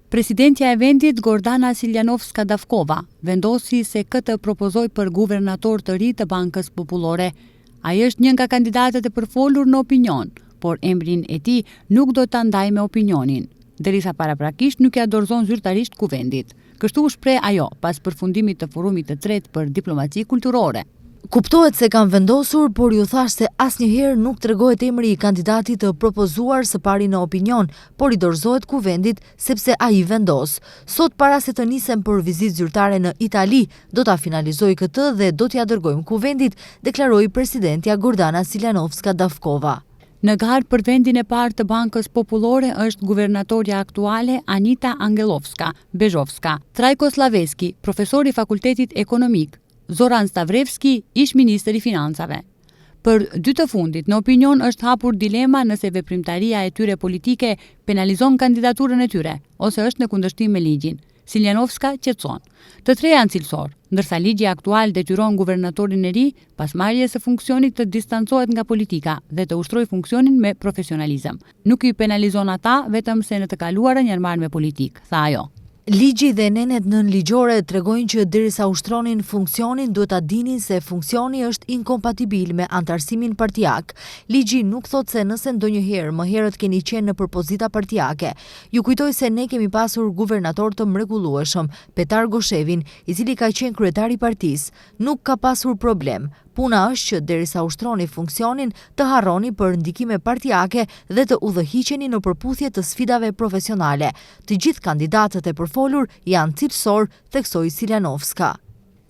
Presidentja e vendit Gordana Siljanovska-Davkova vendosi se këtë propozoi për guvernator të ri të Bankës Popullore. Ai është një nga kandidatët e përfolur në opinion, por emrin e tij nuk do ta ndajë me opinionin, derisa paraprakisht nuk ja dorëzon zyrtarisht kuvendit. Kështu u shpreh ajo pas përfundimit të forumit të tretë për diplomaci kulturore. Kuptohet se kanë vendosur, por ju thash se asnjëherë nuk tregohet emri i kandidatit të propozuar së pari në opinion, por i dorëzohet kuvendit sepse ai vendos. Sot para se të nisem për vizitë zyrtare në Itali, do ta finalizoj këtë dhe do t'ja dërgojmë kuvendit, deklaroi presidentja Gordana Siljanovska-Davkova. Në garë për vendin e parë të Bankës Popullore është guvernatorja aktuale Anita Angelovska-Bezhovska. Trajko Slaveski, profesor i Fakultetit Ekonomik, Zoran Stavrevski, ish ministër i financave. Për dy të fundit, në opinion është hapur dilema nëse veprimtaria e tyre politike penalizon kandidaturën e tyre, ose është në kundërshtim me ligjin. Siljanovska qetëson. Të tre janë cilësor, ndërsa ligji aktual detyron guvernatorin e ri, pas marrjes së funksionit të distancohet nga politika dhe të ushtrojë funksionin me profesionalizëm. Nuk i penalizon ata vetëm se në të kaluarën janë marrë me politikë, tha ajo. Ligji dhe nenet nënligjore tregojnë që derisa ushtronin funksionin duhet ta dinin se funksioni është inkompatibil me antarësimin partijak. Ligji nuk thot se nëse ndonjëherë më herët keni qenë në pozita partijake. Ju kujtoj se ne kemi pasur guvernator të mrekullueshëm, Petar Goshevin, i cili ka qenë kryetari i partisë. Nuk ka pasur problem. Puna është që derisa ushtroni funksionin të harroni për ndikime partijake dhe të udhëhiqeni në përputhje të sfidave profesionale. Të gjithë kandidatët e përfolur janë cilësor, theksoi Siljanovska.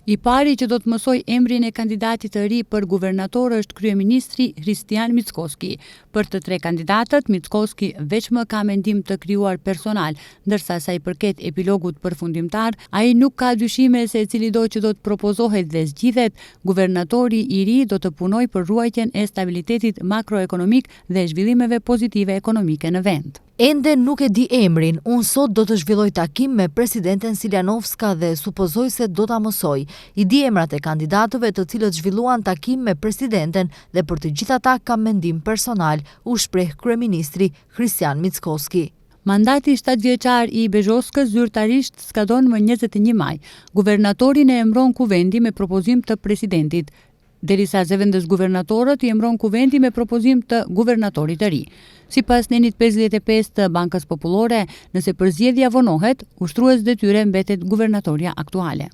I pari që do të mësoj emrin e kandidatit të ri për guvernator është kryeministri Hristijan Mickoski. Për të tre kandidatët, Mickoski veç më ka mendim të krijuar personal, ndërsa sa i përket epilogut përfundimtar, ai nuk ka dyshime se cili do që do të propozohet dhe zgjidhet, guvernatori i ri do të punojë për ruajtjen e stabilitetit makroekonomik dhe zhvillimeve pozitive ekonomike në vend. Ende nuk e di emrin, unë sot do të zhvilloj takim me presidenten Siljanovska dhe supozoj se do ta mësoj. I di emrat e kandidatëve të cilët zhvilluan takim me presidenten dhe për të gjitha ata kam mendim personal, u shpreh kryeministri Hristijan Mickoski. Mandati 7 vjeçar i Bezhovskës zyrtarisht skadon më 21 maj. Guvernatorin e emëron kuvendi me propozim të presidentit, derisa zëvendës guvernatorët i emëron kuvendi me propozim të guvernatorit të ri. Sipas nenit 55 të Bankës Popullore, nëse përzgjedhja vonohet, ushtrues detyre mbetet guvernatorja aktuale.